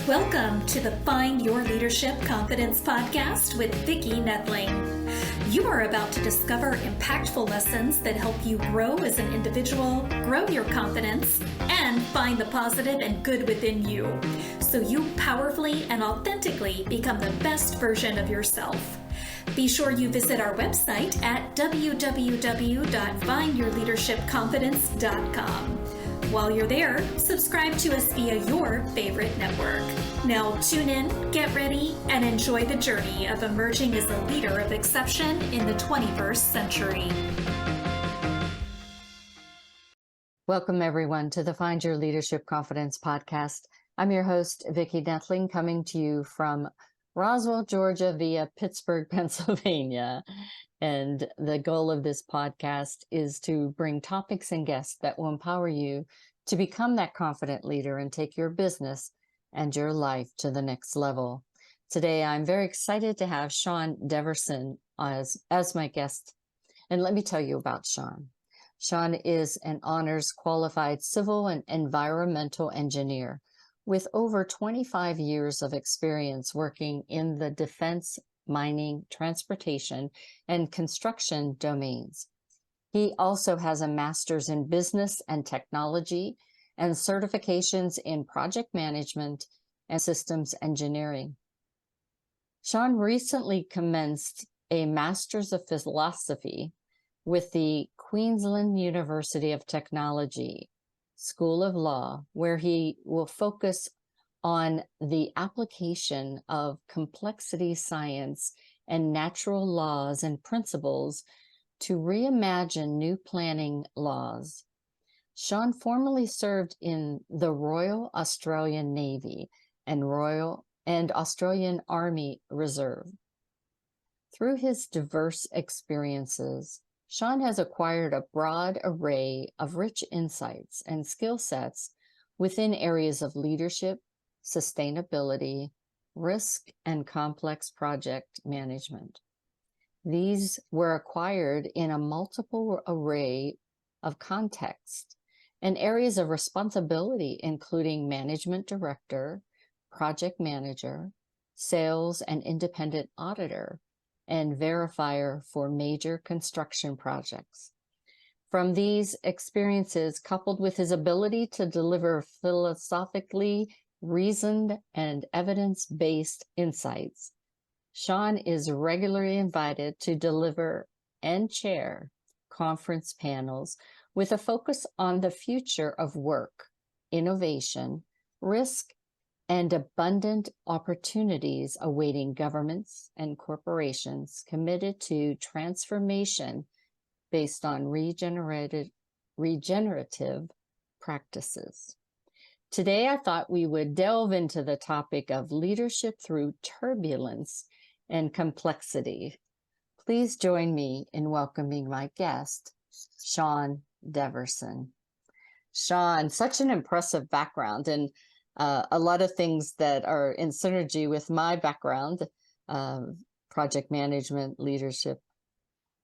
Welcome to the Find Your Leadership Confidence podcast with Vicki Noethling. You are about to discover impactful lessons that help you grow as an individual, grow your confidence, and find the positive and good within you, so you powerfully and authentically become the best version of yourself. Be sure you visit our website at www.findyourleadershipconfidence.com. While you're there, subscribe to us via your favorite network. Now tune in, get ready, and enjoy the journey of emerging as a leader of exception in the 21st century. Welcome, everyone, to the Find Your Leadership Confidence podcast. I'm your host, Vicki Noethling, coming to you from Roswell, Georgia, via Pittsburgh, Pennsylvania. And the goal of this podcast is to bring topics and guests that will empower you to become that confident leader and take your business and your life to the next level. Today, I'm very excited to have Shaun Deverson as my guest. And let me tell you about Shaun. Shaun is an honors qualified civil and environmental engineer with over 25 years of experience working in the defense, mining, transportation, and construction domains. He also has a master's in business and technology and certifications in project management and systems engineering. Shaun recently commenced a master's of philosophy with the Queensland University of Technology School of Law, where he will focus on the application of complexity science and natural laws and principles to reimagine new planning laws. Shaun formerly served in the Royal Australian Navy and Australian Army Reserve. Through his diverse experiences, Shaun has acquired a broad array of rich insights and skill sets within areas of leadership, sustainability, risk, and complex project management. These were acquired in a multiple array of contexts and areas of responsibility, including management director, project manager, sales and independent auditor, and verifier for major construction projects. From these experiences, coupled with his ability to deliver philosophically reasoned and evidence-based insights, Shaun is regularly invited to deliver and chair conference panels with a focus on the future of work, innovation, risk, and abundant opportunities awaiting governments and corporations committed to transformation based on regenerative practices. Today, I thought we would delve into the topic of leadership through turbulence and complexity. Please join me in welcoming my guest, Shaun Deverson. Shaun, such an impressive background and a lot of things that are in synergy with my background, project management, leadership.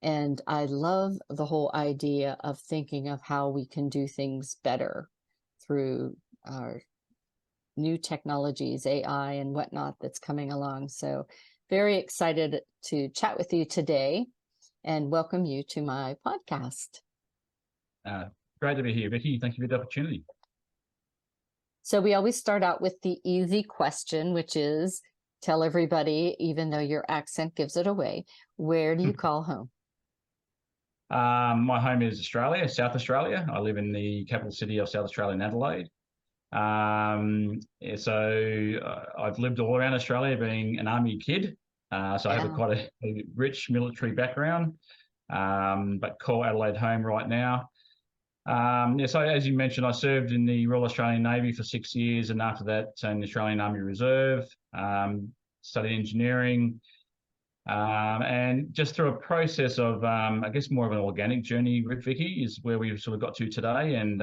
And I love the whole idea of thinking of how we can do things better through our new technologies, AI and whatnot that's coming along. So very excited to chat with you today and welcome you to my podcast. Great to be here, Vicki. Thank you for the opportunity. So we always start out with the easy question, which is tell everybody, even though your accent gives it away, where do you call home? My home is Australia, South Australia. I live in the capital city of South Australia, in Adelaide. I've lived all around Australia, being an army kid. I have quite a rich military background, but call Adelaide home right now. So as you mentioned, I served in the Royal Australian Navy for 6 years, and after that in the Australian Army Reserve, studied engineering, and just through a process of, I guess, more of an organic journey with Vicki is where we've sort of got to today, and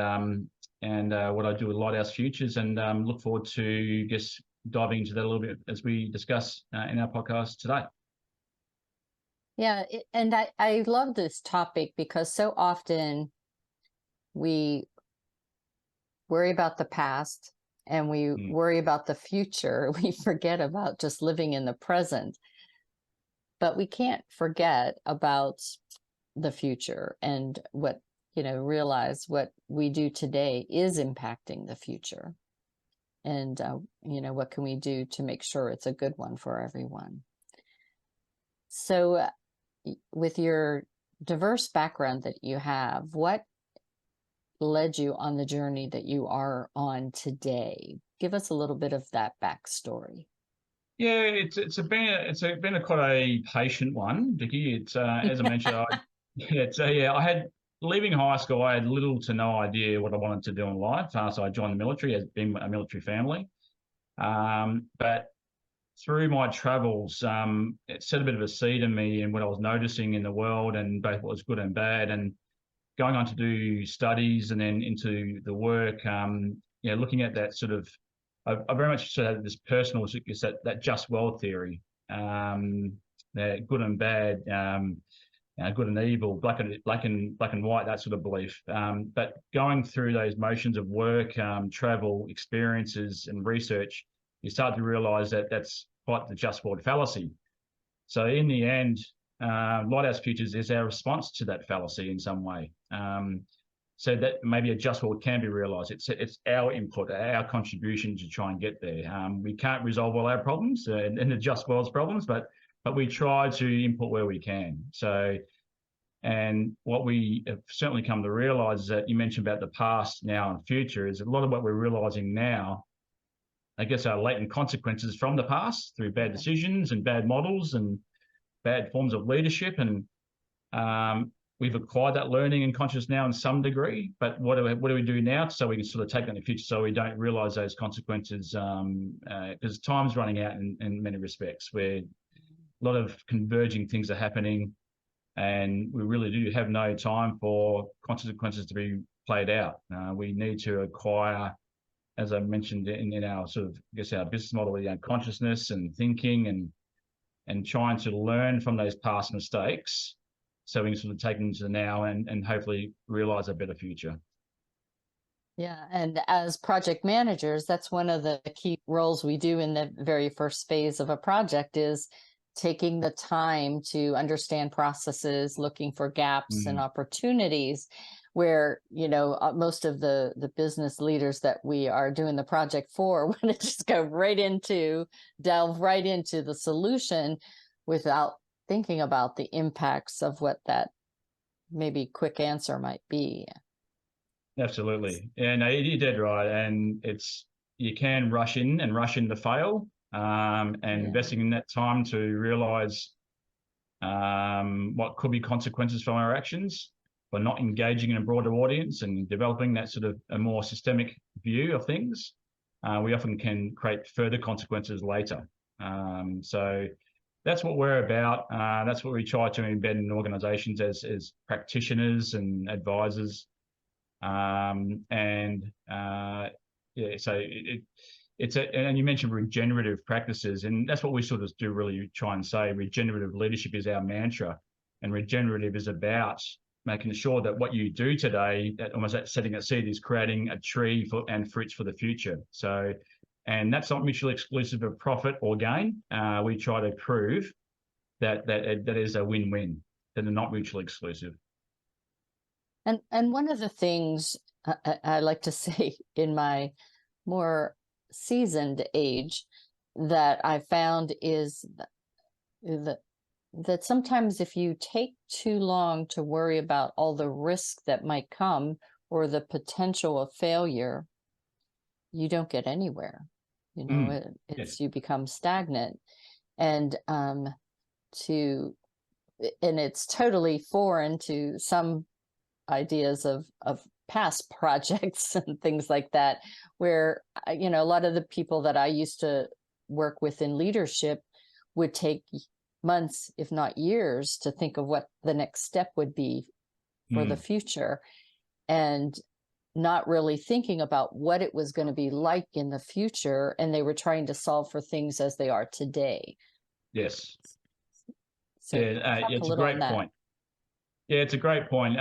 what I do with Lighthouse Futures, and look forward to just diving into that a little bit as we discuss in our podcast today. Yeah, and I love this topic because so often we worry about the past and we worry about the future, we forget about just living in the present. But we can't forget about the future and what, realize what we do today is impacting the future. And, what can we do to make sure it's a good one for everyone? So with your diverse background that you have, what led you on the journey that you are on today? Give us a little bit of that backstory. Yeah, it's been a quite a patient one, Vicki. It's as I mentioned, I had leaving high school, I had little to no idea what I wanted to do in life. So I joined the military as being a military family. But through my travels, it set a bit of a seed in me and what I was noticing in the world, and both what was good and bad. And going on to do studies and then into the work, looking at that sort of, I very much sort of had this personal, that just world theory, that good and bad, good and evil, black and white, that sort of belief. But going through those motions of work, travel, experiences, and research, you start to realise that that's quite the just world fallacy. So in the end, Lighthouse Futures is our response to that fallacy in some way. So that maybe a just world can be realised. It's our input, our contribution to try and get there. We can't resolve all our problems in the just world's problems, but we try to input where we can. So, and what we have certainly come to realise is that you mentioned about the past, now, and future is a lot of what we're realising now, I guess, are latent consequences from the past through bad decisions and bad models and bad forms of leadership. And we've acquired that learning and consciousness now in some degree, but what do we do now so we can sort of take that in the future so we don't realise those consequences, because time's running out in many respects, where a lot of converging things are happening, and we really do have no time for consequences to be played out. We need to acquire, as I mentioned in our sort of, I guess, our business model, consciousness and thinking and trying to learn from those past mistakes so we can sort of take them into the now and hopefully realise a better future. Yeah, and as project managers, that's one of the key roles we do in the very first phase of a project, is taking the time to understand processes, looking for gaps and opportunities where, most of the business leaders that we are doing the project for want to just delve right into the solution without thinking about the impacts of what that maybe quick answer might be. Absolutely. Yeah, no, you did right. And you can rush in to fail, investing in that time to realise what could be consequences from our actions, by not engaging in a broader audience and developing that sort of a more systemic view of things, we often can create further consequences later. So that's what we're about. That's what we try to embed in organisations as practitioners and advisors. So and you mentioned regenerative practices, and that's what we sort of do really try and say. Regenerative leadership is our mantra, and regenerative is about making sure that what you do today, that almost that setting a seed, is creating a tree and fruits for the future. So, and that's not mutually exclusive of profit or gain. We try to prove that is a win-win, that they're not mutually exclusive. And one of the things I like to say in my more seasoned age that I found is that sometimes if you take too long to worry about all the risk that might come or the potential of failure, you don't get anywhere. You become stagnant. And it's totally foreign to some ideas of past projects and things like that, where a lot of the people that I used to work with in leadership would take months, if not years, to think of what the next step would be for the future, and not really thinking about what it was going to be like in the future, and they were trying to solve for things as they are today. Yes. So it's a great point. Yeah, it's a great point.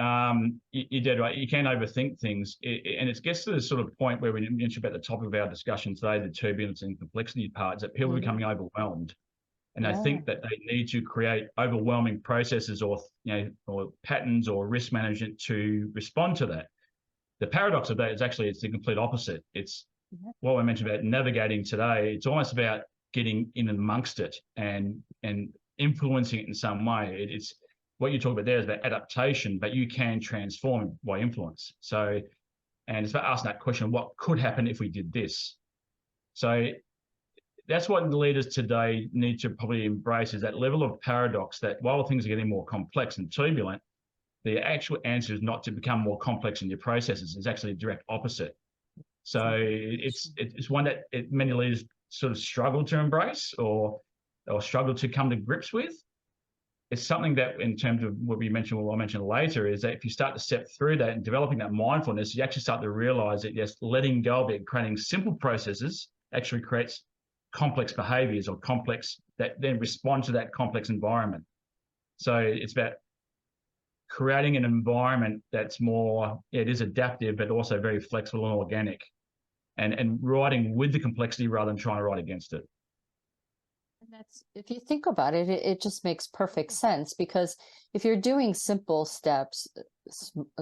You're dead right. You can overthink things. And it gets to the sort of point where we mentioned about the topic of our discussion today, the turbulence and complexity parts, that people are becoming overwhelmed. And they think that they need to create overwhelming processes or patterns or risk management to respond to that. The paradox of that is actually it's the complete opposite. It's what I mentioned about navigating today. It's almost about getting in amongst it and influencing it in some way. It's what you talk about there is about adaptation, but you can transform by influence. So, and it's about asking that question, what could happen if we did this? So that's what the leaders today need to probably embrace, is that level of paradox that while things are getting more complex and turbulent, the actual answer is not to become more complex in your processes. It's actually a direct opposite. So it's one that many leaders sort of struggle to embrace or struggle to come to grips with. It's something that, in terms of what I'll mention later, is that if you start to step through that and developing that mindfulness, you actually start to realize that, yes, letting go of it, creating simple processes actually creates complex behaviors or complex that then respond to that complex environment. So it's about creating an environment that's more, it is adaptive, but also very flexible and organic, and riding with the complexity rather than trying to ride against it. And that's, if you think about it, it just makes perfect sense, because if you're doing simple steps,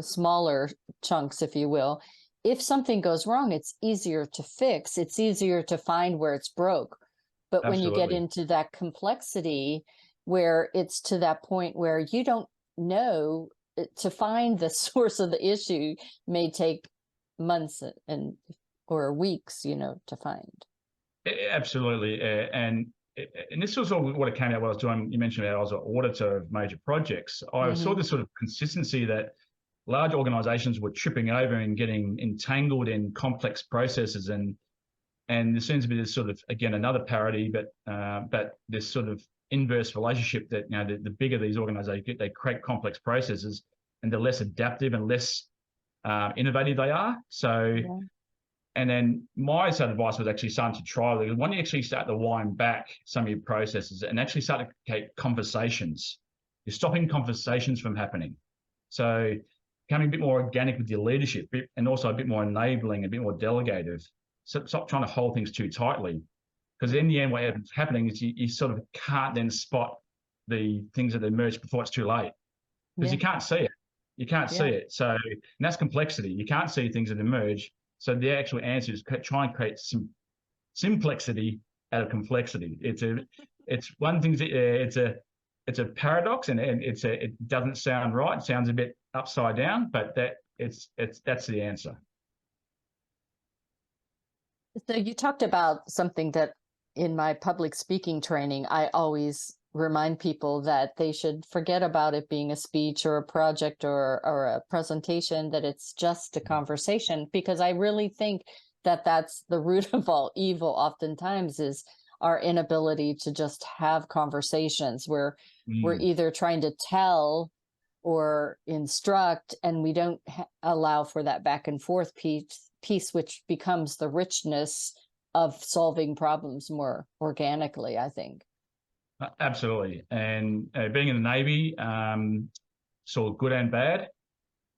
smaller chunks, if you will, if something goes wrong, it's easier to fix. It's easier to find where it's broke. But when you get into that complexity, where it's to that point where you don't know, to find the source of the issue may take months or weeks, to find. Absolutely. And this was all what it came out when I was doing. You mentioned that I was an auditor of major projects. I saw this sort of consistency that large organizations were tripping over and getting entangled in complex processes, and there seems to be this sort of, again, another parody, but this sort of inverse relationship that, the bigger these organizations get, they create complex processes, and the less adaptive and less innovative they are. So, and then my sort of advice was actually starting to trial it. When you actually start to wind back some of your processes and actually start to create conversations, you're stopping conversations from happening. So becoming a bit more organic with your leadership, and also a bit more enabling, a bit more delegative. So stop trying to hold things too tightly, because in the end, what's happening is you sort of can't then spot the things that emerge before it's too late, because you can't see it. You can't see it. So, and that's complexity. You can't see things that emerge. So the actual answer is try and create some simplexity out of complexity. It's one thing. It's a paradox, and it doesn't sound right. It sounds a bit upside down, but that's the answer. So you talked about something that in my public speaking training, I always remind people that they should forget about it being a speech or a project or a presentation, that it's just a conversation, because I really think that that's the root of all evil oftentimes, is our inability to just have conversations where we're either trying to tell or instruct, and we don't allow for that back and forth piece, which becomes the richness of solving problems more organically, I think. Absolutely. And being in the Navy, saw good and bad.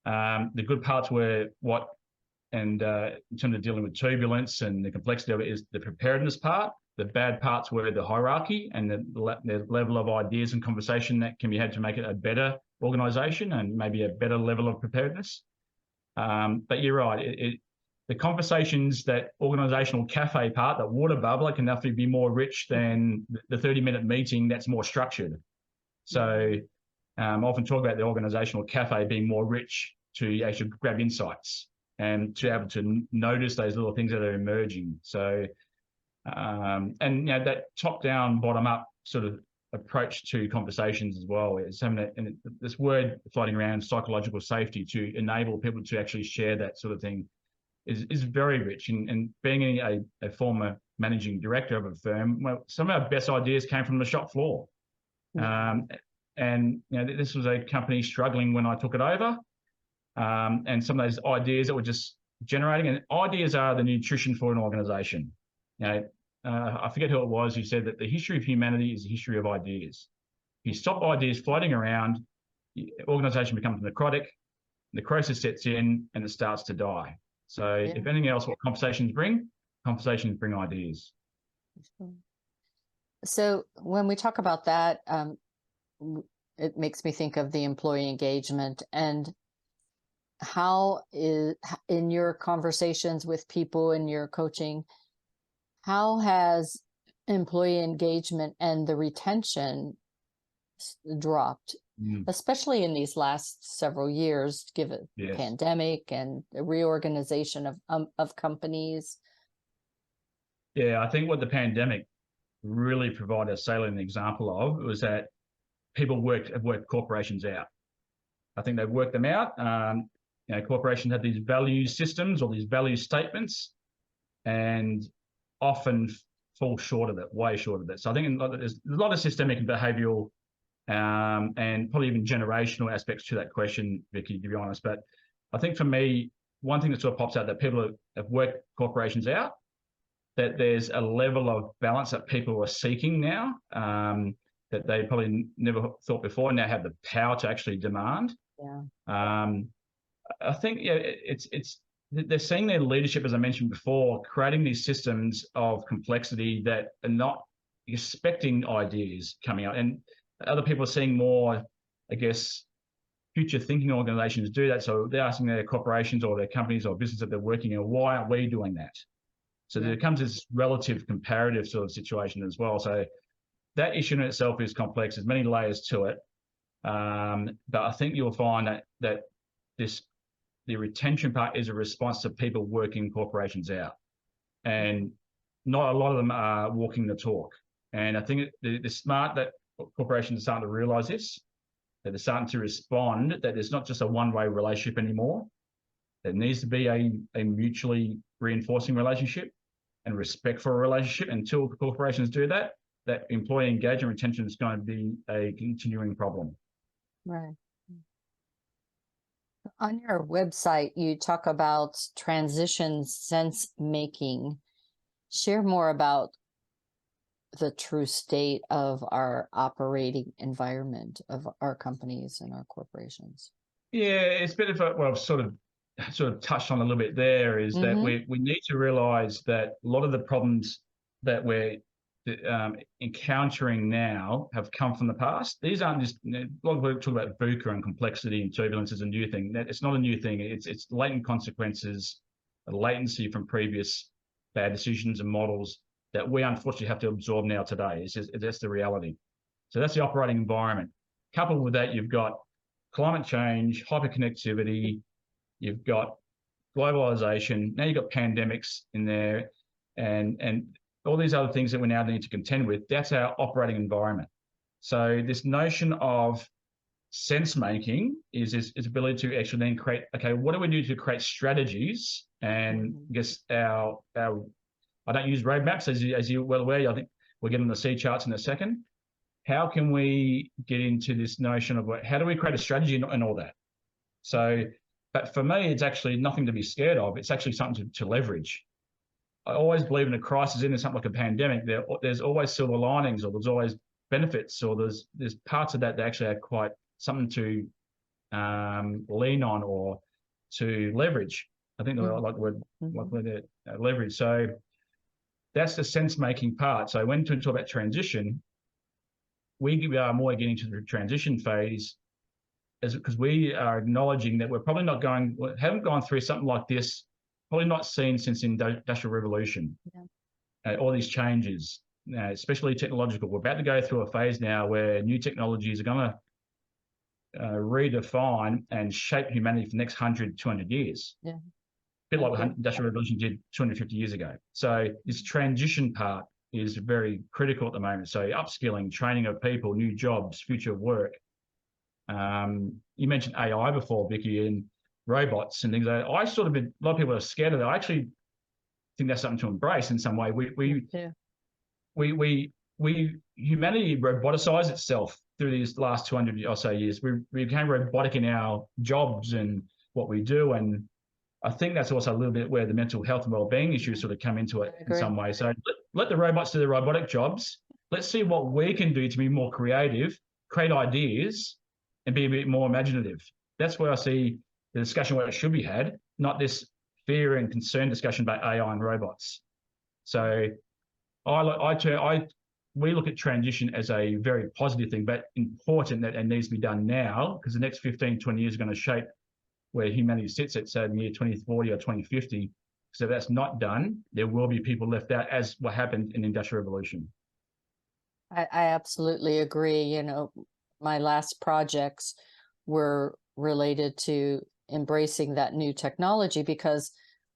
The good parts were in terms of dealing with turbulence and the complexity of it, is the preparedness part. The bad parts were the hierarchy and the level of ideas and conversation that can be had to make it a better organization and maybe a better level of preparedness. But you're right. The conversations, that organizational cafe part, that water bubbler, can definitely be more rich than the 30-minute meeting that's more structured. So I often talk about the organizational cafe being more rich to actually grab insights and to be able to notice those little things that are emerging. So, and that top-down, bottom-up sort of approach to conversations as well is something that, and this word floating around, psychological safety, to enable people to actually share that sort of thing, is very rich. And being a former managing director of a firm, well, some of our best ideas came from the shop floor. And this was a company struggling when I took it over. And some of those ideas that were just generating, and ideas are the nutrition for an organization. I forget who it was who said that the history of humanity is the history of ideas. If you stop ideas floating around, organization becomes necrosis sets in, and it starts to die. So if anything else, what conversations bring ideas. So when we talk about that, it makes me think of the employee engagement, and how is, in your conversations with people in your coaching, how has employee engagement and the retention dropped, especially in these last several years, given the pandemic and the reorganization of companies? Yeah, I think what the pandemic really provided a salient example of was that people have worked corporations out. I think they've worked them out. Corporations have these value systems or these value statements, and often fall short of it, way short of it. So I think there's a lot of systemic and behavioural and probably even generational aspects to that question, Vicki, to be honest. But I think for me, one thing that sort of pops out that people have worked corporations out, that there's a level of balance that people are seeking now that they probably never thought before, and now have the power to actually demand. I think they're seeing their leadership, as I mentioned before, creating these systems of complexity that are not expecting ideas coming out. And other people are seeing more, I guess, future thinking organizations do that. So they're asking their corporations or their companies or business that they're working in, why aren't we doing that? So there comes this relative comparative sort of situation as well. So that issue in itself is complex. There's many layers to it. But I think you'll find that the retention part is a response to people working corporations out. And not a lot of them are walking the talk. And I think they're smart that corporations are starting to realize this, that they're starting to respond, that there's not just a one-way relationship anymore. There needs to be a mutually reinforcing relationship and respect for a relationship. Until corporations do that, that employee engagement retention is going to be a continuing problem. Right. On your website, you talk about transition sensemaking. Share more about the true state of our operating environment of our companies and our corporations. Yeah, it's a bit of what I've sort of touched on a little bit there, is that we need to realize that a lot of the problems that we're encountering now have come from the past. These aren't just, a lot of people talk about VUCA and complexity and turbulence as a new thing. It's not a new thing. It's latent consequences, a latency from previous bad decisions and models that we unfortunately have to absorb now today. That's the reality. So that's the operating environment. Coupled with that, you've got climate change, hyperconnectivity, you've got globalization, now you've got pandemics in there, and all these other things that we now need to contend with. That's our operating environment. So this notion of sense making is ability to actually then create, okay, what do we do to create strategies? And I guess I don't use roadmaps, as you're well aware. I think we'll get on the Seacharts in a second. How can we get into this notion of how do we create a strategy and all that? So, but for me, it's actually nothing to be scared of. It's actually something to leverage. I always believe in a crisis, in something like a pandemic, there's always silver linings, or there's always benefits, or there's parts of that actually are quite something to lean on or to leverage. I think I like the word leverage. So that's the sense-making part. So when we talk about transition, we are more getting to the transition phase, because we are acknowledging that we're probably haven't gone through something like this, probably not seen since the Industrial Revolution. All these changes, especially technological. We're about to go through a phase now where new technologies are going to redefine and shape humanity for the next 100, 200 years. A bit like what the Industrial Revolution did 250 years ago. So this transition part is very critical at the moment. So upskilling, training of people, new jobs, future of work. You mentioned AI before, Vicki, and robots and things like that. A lot of people are scared of that. I actually think that's something to embrace in some way. Humanity roboticized itself through these last 200 or so years. We became robotic in our jobs and what we do, and I think that's also a little bit where the mental health and well-being issues sort of come into it in some way. So let the robots do the robotic jobs. Let's see what we can do to be more creative, create ideas, and be a bit more imaginative. That's where I see the discussion where it should be had, not this fear and concern discussion about AI and robots. So we look at transition as a very positive thing, but important that it needs to be done now, because the next 15, 20 years are going to shape where humanity sits at, say, in the year 2040 or 2050. So if that's not done, there will be people left out, as what happened in the Industrial Revolution. I absolutely agree. You know, my last projects were related to embracing that new technology, because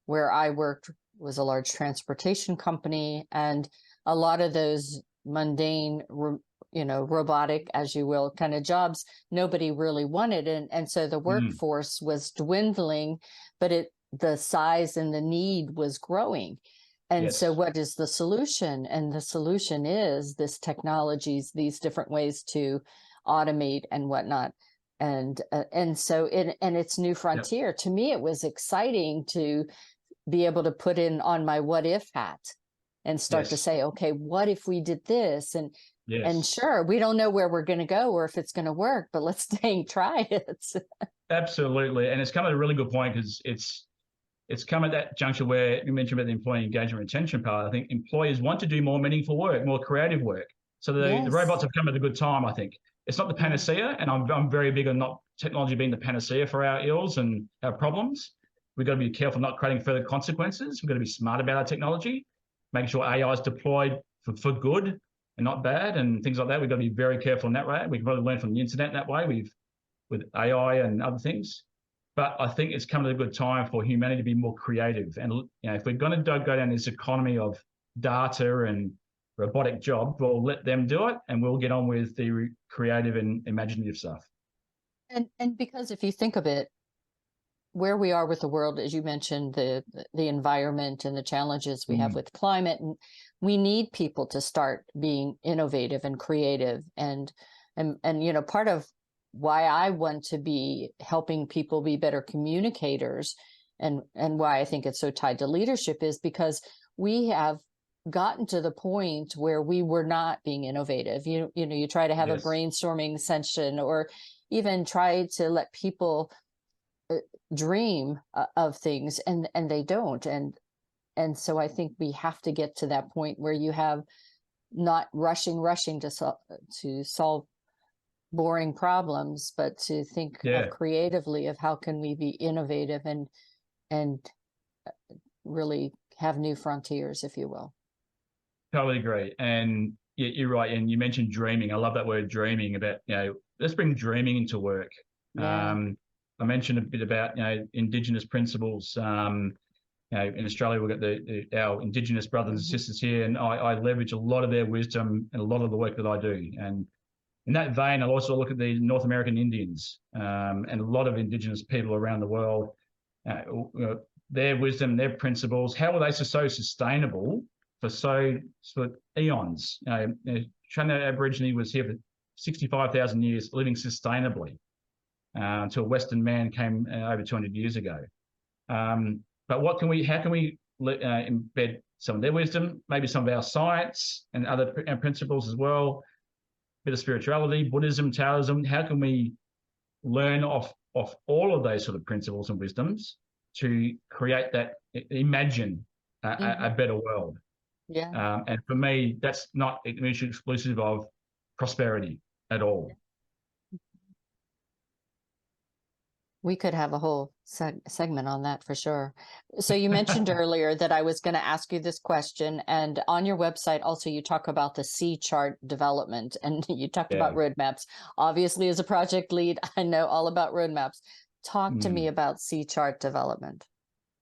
where I worked was a large transportation company, and a lot of those mundane, robotic, as you will, kind of jobs, nobody really wanted. And so the workforce was dwindling, but the size and the need was growing. And Yes. so what is the solution? And the solution is this technologies, these different ways to automate and whatnot. And so it's new frontier. Yep. To me, it was exciting to be able to put in on my what if hat and start to say, okay, what if we did this? And sure, we don't know where we're going to go or if it's going to work, but let's try it. Absolutely. And it's come at a really good point, because it's come at that juncture where you mentioned about the employee engagement retention part. I think employers want to do more meaningful work, more creative work. So the robots have come at a good time, I think. It's not the panacea, and I'm very big on not technology being the panacea for our ills and our problems. We've got to be careful not creating further consequences. We've got to be smart about our technology, making sure AI is deployed for good and not bad, and things like that. We've got to be very careful in that way. We can probably learn from the internet that way with AI and other things. But I think it's come at a good time for humanity to be more creative. And if we're going to go down this economy of data and robotic job, we'll let them do it, and we'll get on with the creative and imaginative stuff. And because if you think of it, where we are with the world, as you mentioned, the environment and the challenges we have with climate, and we need people to start being innovative and creative. And part of why I want to be helping people be better communicators, and why I think it's so tied to leadership, is because we have gotten to the point where we were not being innovative. You try to have a brainstorming session, or even try to let people dream of things, and they don't. And so I think we have to get to that point where you have not rushing to solve boring problems, but to think of creatively of how can we be innovative and really have new frontiers, if you will. Totally agree. And you're right. And you mentioned dreaming. I love that word, dreaming, about, let's bring dreaming into work. I mentioned a bit about, Indigenous principles. In Australia, we've got our Indigenous brothers and sisters here, and I leverage a lot of their wisdom and a lot of the work that I do. And in that vein, I'll also look at the North American Indians and a lot of Indigenous people around the world, their wisdom, their principles. How are they so sustainable for eons? China Aborigine was here for 65,000 years, living sustainably, until Western man came over 200 years ago. But how can we embed some of their wisdom, maybe some of our science and other principles as well? Bit of spirituality, Buddhism, Taoism. How can we learn off all of those sort of principles and wisdoms to create that, imagine a better world? And for me, that's not mutually exclusive of prosperity at all. We could have a whole segment on that for sure. So you mentioned earlier that I was going to ask you this question, and on your website also you talk about the Seachart Development, and you talked about roadmaps. Obviously, as a project lead, I know all about roadmaps. Talk to me about Seachart Development.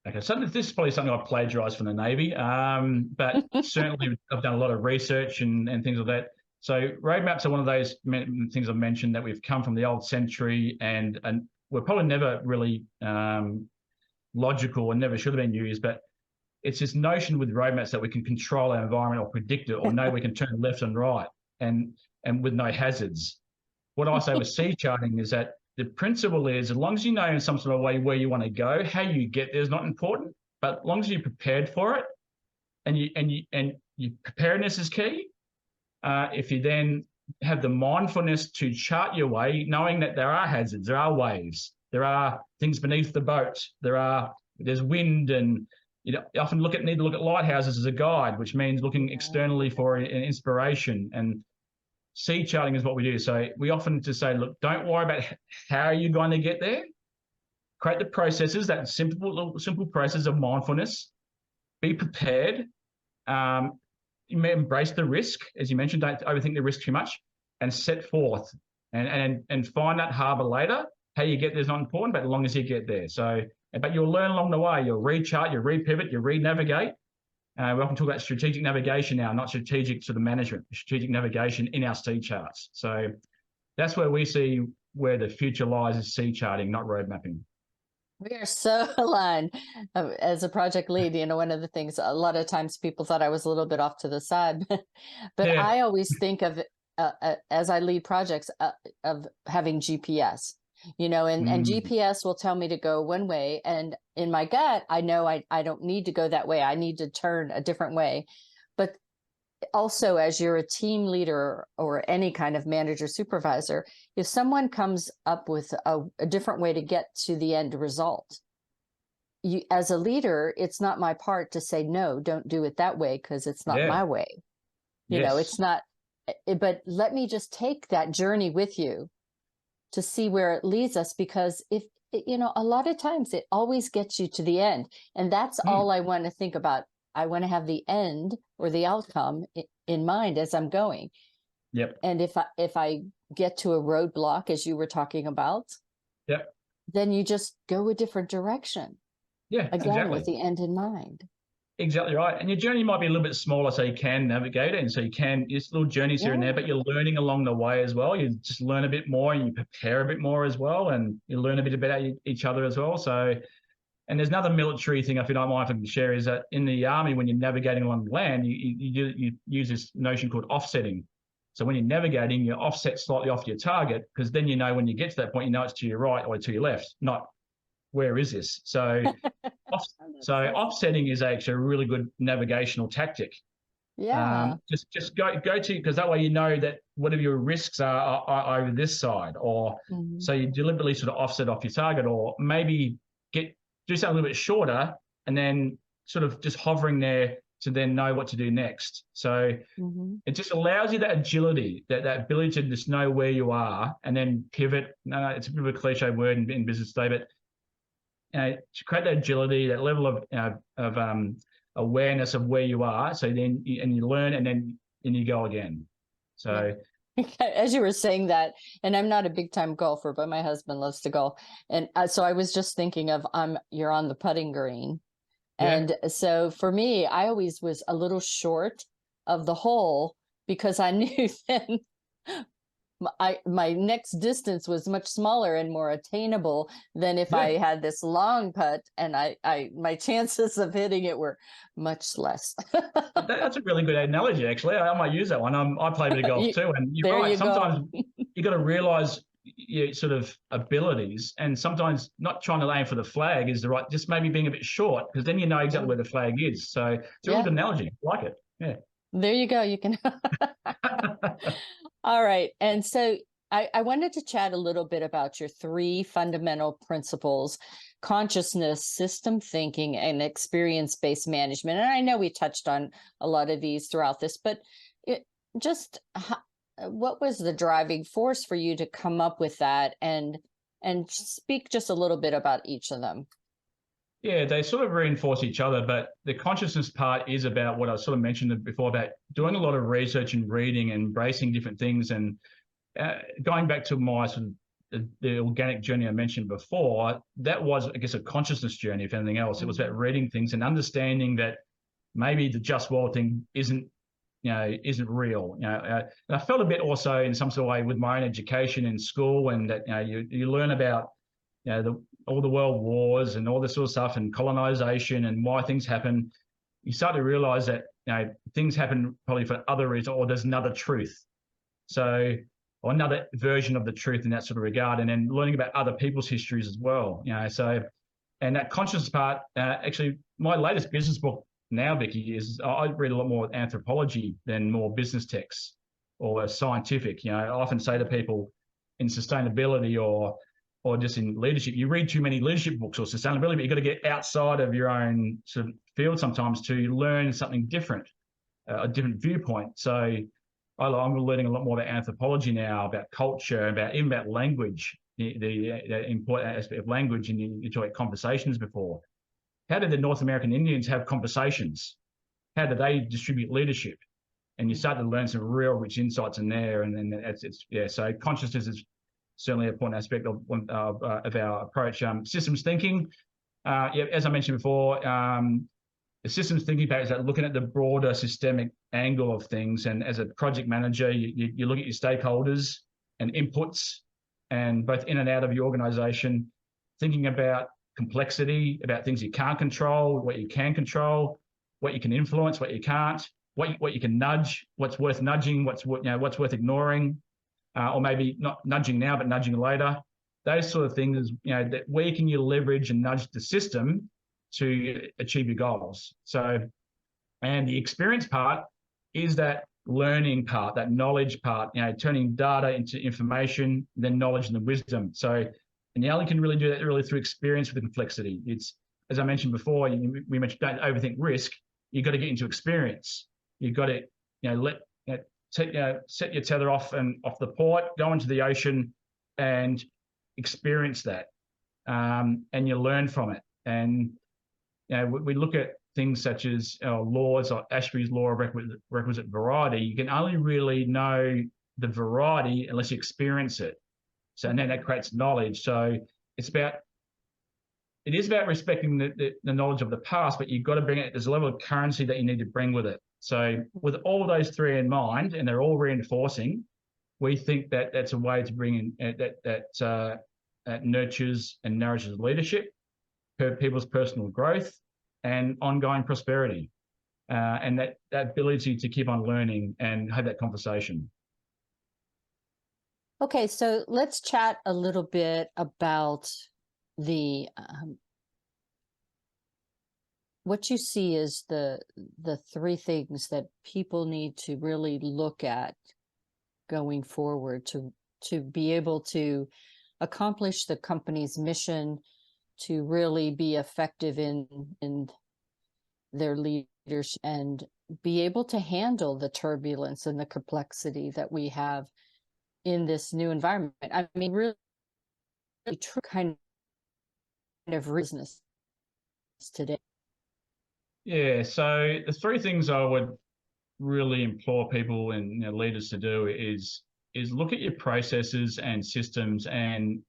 Okay, so this is probably something I plagiarized from the Navy, but certainly I've done a lot of research and things like that. So roadmaps are one of those things I've mentioned that we've come from the old century, and we're probably never really logical and never should have been used, but it's this notion with roadmaps that we can control our environment or predict it, or know we can turn left and right and with no hazards. What I say with sea charting is that the principle is, as long as you know in some sort of way where you want to go, how you get there is not important, but as long as you're prepared for it, and your preparedness is key. If you then have the mindfulness to chart your way, knowing that there are hazards, there are waves, there are things beneath the boat, there's wind, and you often need to look at lighthouses as a guide, which means looking externally for an inspiration. And sea charting is what we do. So we often just say, look, don't worry about how you're going to get there. Create the processes, that simple process of mindfulness. Be prepared. You may embrace the risk, as you mentioned. Don't overthink the risk too much, and set forth and find that harbour later. How you get there is not important, but as long as you get there. But you'll learn along the way. You'll re-chart, you'll re-pivot, you'll re-navigate. We often talk about strategic navigation now, not strategic sort of management, strategic navigation in our sea charts. So that's where we see where the future lies, is sea charting, not road mapping. We are so aligned. As a project lead, one of the things, a lot of times people thought I was a little bit off to the side, but yeah. I always think of, as I lead projects, of having GPS, and GPS will tell me to go one way. And in my gut, I know I don't need to go that way. I need to turn a different way. But also, as you're a team leader or any kind of manager supervisor, if someone comes up with a different way to get to the end result, you, as a leader, it's not my part to say, no, don't do it that way, because it's not my way. It's not, but let me just take that journey with you to see where it leads us, because if, a lot of times it always gets you to the end. And that's all I want to think about. I want to have the end or the outcome in mind as I'm going. Yep. And if I get to a roadblock, as you were talking about, then you just go a different direction. Yeah, again, exactly. With the end in mind. Exactly right. And your journey might be a little bit smaller, so you can navigate it. And so you can, just little journeys here and there, but you're learning along the way as well. You just learn a bit more, and you prepare a bit more as well. And you learn a bit about each other as well. So, and there's another military thing, if you don't mind, if I can share, is that in the Army, when you're navigating along land, you use this notion called offsetting. So when you're navigating, you offset slightly off your target, because then when you get to that point, it's to your right or to your left, not where is this? So, offsetting is actually a really good navigational tactic. Yeah. Just go to, because that way that whatever your risks are over this side, or so you deliberately sort of offset off your target, or maybe do something a little bit shorter, and then sort of just hovering there to then know what to do next. So it just allows you that agility, that ability to just know where you are and then pivot. No, it's a bit of a cliche word in business today, but to create that agility, that level of awareness of where you are. So then you learn, and then you go again. So. As you were saying that, and I'm not a big time golfer, but my husband loves to golf. And so I was just thinking of, you're on the putting green. And so for me, I always was a little short of the hole, because I knew then my next distance was much smaller and more attainable than if I had this long putt, and my chances of hitting it were much less. That's a really good analogy, actually. I might use that one. I play a bit of golf too, and you're right. Sometimes you got to realize your sort of abilities, and sometimes not trying to aim for the flag is the right. Just maybe being a bit short, because then you know exactly where the flag is. So it's a really good analogy. I like it. Yeah. There you go. You can. All right. And so I wanted to chat a little bit about your 3 fundamental principles: consciousness, system thinking, and experience-based management. And I know we touched on a lot of these throughout this, but what was the driving force for you to come up with that, and speak just a little bit about each of them? Yeah, they sort of reinforce each other, but the consciousness part is about what I sort of mentioned before, about doing a lot of research and reading and embracing different things. And going back to my sort of the organic journey I mentioned before, that was, I guess, a consciousness journey, if anything else. It was about reading things and understanding that maybe the just world thing isn't real. And I felt a bit also in some sort of way with my own education in school, and that you learn about all the world wars and all this sort of stuff, and colonization and why things happen. You start to realize that things happen probably for other reasons, or there's another truth, or another version of the truth in that sort of regard. And then learning about other people's histories as well. And that conscious part, actually, my latest business book now, Vicki, is I read a lot more anthropology than more business texts, or scientific. I often say to people in sustainability or just in leadership, you read too many leadership books or sustainability, but you've got to get outside of your own sort of field sometimes to learn something different, a different viewpoint. So I'm learning a lot more about anthropology now, about culture, even about language, the important aspect of language. And you talked about conversations before. How did the North American Indians have conversations? How do they distribute leadership? And you start to learn some real rich insights in there. And then so consciousness is certainly an important aspect of our approach. Systems thinking, as I mentioned before, the systems thinking part is that looking at the broader systemic angle of things. And as a project manager, you look at your stakeholders and inputs, and both in and out of your organization, thinking about complexity, about things you can't control, what you can control, what you can influence, what you can't, what you can nudge, what's worth nudging, what's worth ignoring, or maybe not nudging now, but nudging later. Those sort of things, that where can you leverage and nudge the system to achieve your goals? So, and the experience part is that learning part, that knowledge part, turning data into information, then knowledge and the wisdom. So, and Alan can really do that really through experience with the complexity. It's, as I mentioned before, we mentioned don't overthink risk. You've got to get into experience. You've got to, set your tether off the port, go into the ocean and experience that. And you learn from it. And, we look at things such as laws like Ashby's law of requisite variety. You can only really know the variety unless you experience it. So, and then that creates knowledge. So it is about respecting the knowledge of the past, but you've got to bring it, there's a level of currency that you need to bring with it. So with all of those three in mind, and they're all reinforcing, we think that that's a way to bring in that nurtures and nourishes leadership, people's personal growth, and ongoing prosperity, and that ability to keep on learning and have that conversation. Okay, so let's chat a little bit about the what you see is the three things that people need to really look at going forward to be able to accomplish the company's mission, to really be effective in their leadership, and be able to handle the turbulence and the complexity that we have in this new environment. I mean, really true kind of business today. Yeah, so the three things I would really implore people and leaders to do is look at your processes and systems and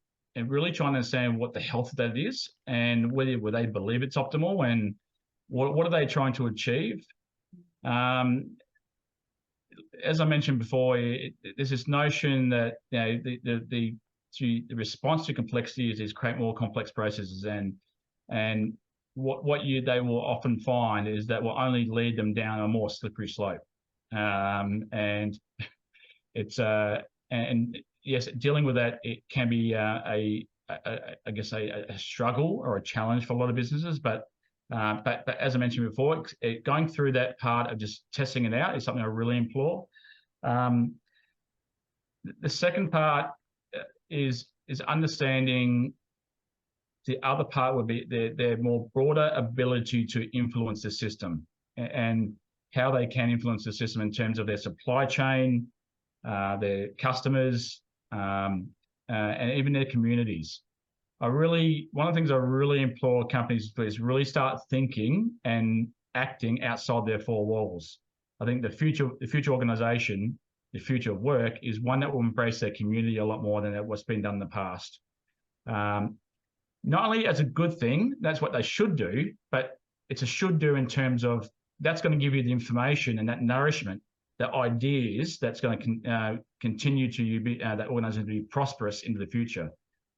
really try and understand what the health of that is, and whether they believe it's optimal, and what are they trying to achieve. As I mentioned before, there's this notion that the response to complexity is create more complex processes, and what they will often find is that will only lead them down a more slippery slope, and it's and yes, dealing with that, it can be I guess a struggle or a challenge for a lot of businesses, but as I mentioned before, going through that part of just testing it out is something I really implore. The second part is understanding. The other part would be their more broader ability to influence the system, and how they can influence the system in terms of their supply chain, their customers, and even their communities. One of the things I really implore companies to do is really start thinking and acting outside their four walls. I think the future organization, the future of work, is one that will embrace their community a lot more than what's been done in the past. Not only as a good thing, that's what they should do, but it's a should do in terms of that's going to give you the information and that nourishment, the ideas that's going to continue to be that organization to be prosperous into the future.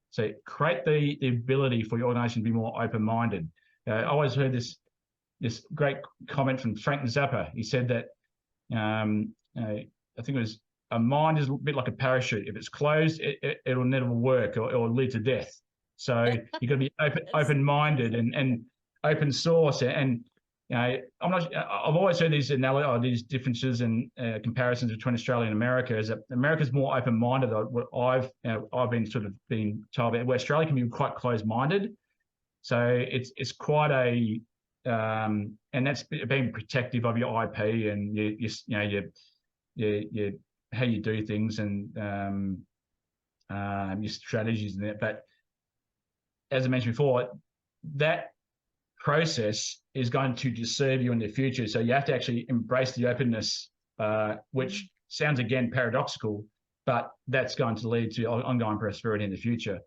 So create the ability for your organization to be more open-minded. I always heard this great comment from Frank Zappa. He said that I think it was, a mind is a bit like a parachute. If it's closed, it'll never work, or it'll lead to death. So you've got to be open-minded and open source, and I've always heard these these differences and comparisons between Australia and America. Is that America's more open-minded. What I've been sort of being told about, where Australia can be quite closed-minded. So it's quite a and that's being protective of your IP and your how you do things and your strategies and that. But as I mentioned before, that process is going to disserve you in the future. So you have to actually embrace the openness, which sounds again paradoxical, but that's going to lead to ongoing prosperity in the future.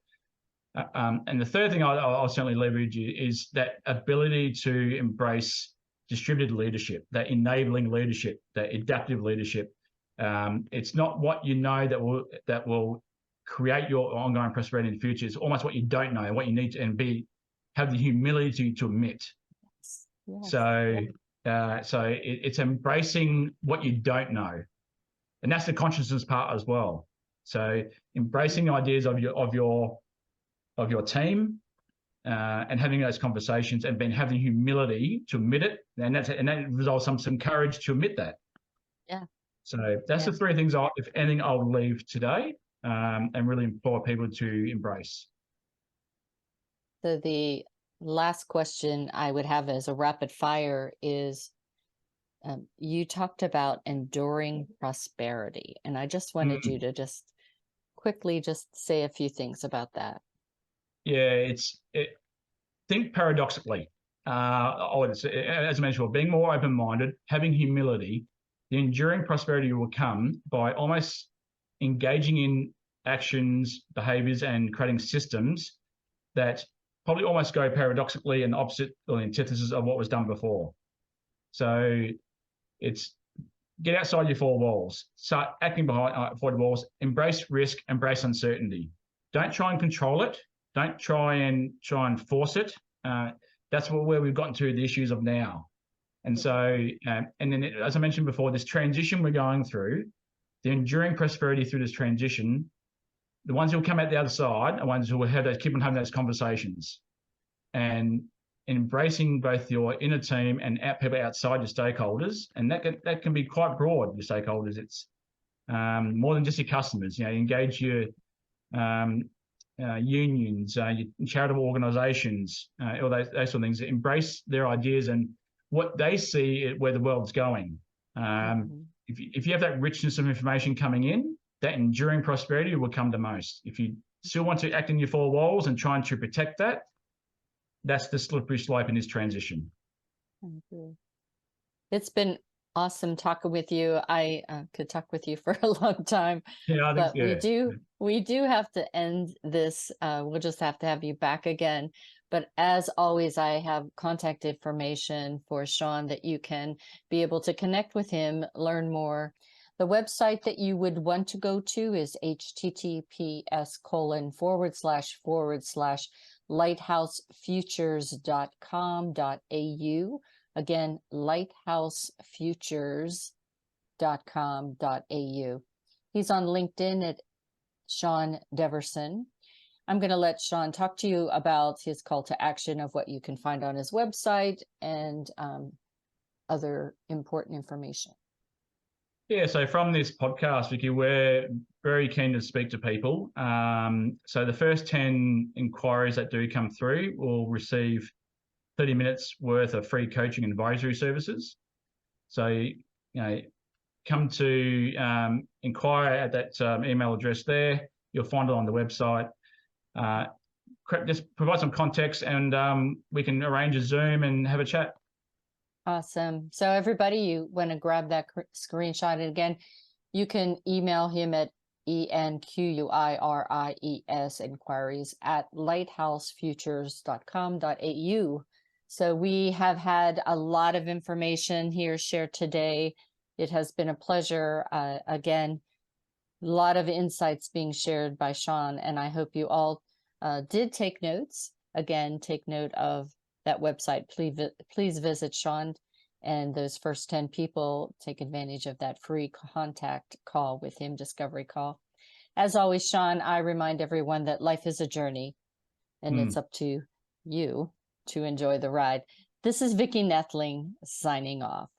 And the third thing I'll certainly leverage is that ability to embrace distributed leadership, that enabling leadership, that adaptive leadership. It's not what you know that will create your ongoing prosperity in the future. It's almost what you don't know, what you need to have the humility to admit. Yes. So it's embracing what you don't know, and that's the consciousness part as well. So embracing ideas of your team and having those conversations and having humility to admit it, and that results some courage to admit that. Yeah. So that's the three things if anything I'll leave today, and really implore people to embrace. So the last question I would have as a rapid fire is, you talked about enduring prosperity, and I just wanted you to just quickly just say a few things about that. Yeah, think paradoxically. I would say, as I mentioned, being more open-minded, having humility. The enduring prosperity will come by almost engaging in actions, behaviors, and creating systems that probably almost go paradoxically and opposite or the antithesis of what was done before. So it's get outside your four walls, start acting behind four walls, embrace risk, embrace uncertainty. Don't try and control it. Don't try and force it. That's where we've gotten to the issues of now. And so, and then as I mentioned before, this transition we're going through, the enduring prosperity through this transition, the ones who will come out the other side are ones who will keep on having those conversations and embracing both your inner team and people outside your stakeholders. And that can be quite broad, your stakeholders. It's more than just your customers. Engage your unions, your charitable organizations, all those sort of things. Embrace their ideas and what they see where the world's going. If you have that richness of information coming in, that enduring prosperity will come the most. If you still want to act in your four walls and trying to protect that, that's the slippery slope in this transition. Thank you. It's been awesome talking with you. I could talk with you for a long time. Yeah, but we do have to end this. We'll just have to have you back again. But as always, I have contact information for Shaun that you can be able to connect with him, learn more. The website that you would want to go to is https://lighthousefutures.com.au. Again, lighthousefutures.com.au. He's on LinkedIn at Shaun Deverson. I'm going to let Shaun talk to you about his call to action of what you can find on his website and other important information. Yeah, so from this podcast, Vicki, we're very keen to speak to people. So the first 10 inquiries that do come through will receive 30 minutes worth of free coaching and advisory services. So, come to inquire at that email address there. You'll find it on the website. Just provide some context and we can arrange a Zoom and have a chat. Awesome. So everybody, you want to grab that screenshot. And again, you can email him at enquiries inquiries at lighthousefutures.com.au. So we have had a lot of information here shared today. It has been a pleasure. Again, a lot of insights being shared by Shaun, and I hope you all did take notes. Again, take note of that website. Please visit Shaun, and those first 10 people take advantage of that free contact call with him, discovery call. As always, Shaun, I remind everyone that life is a journey, and it's up to you to enjoy the ride. This is Vicki Noethling signing off.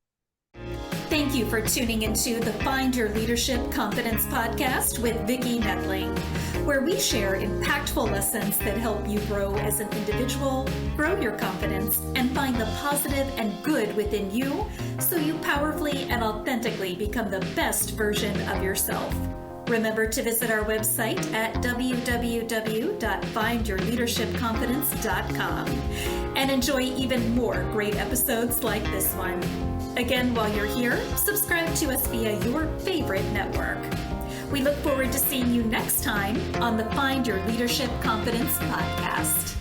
Thank you for tuning into the Find Your Leadership Confidence podcast with Vicki Noethling, where we share impactful lessons that help you grow as an individual, grow your confidence, and find the positive and good within you so you powerfully and authentically become the best version of yourself. Remember to visit our website at www.findyourleadershipconfidence.com and enjoy even more great episodes like this one. Again, while you're here, subscribe to us via your favorite network. We look forward to seeing you next time on the Find Your Leadership Confidence podcast.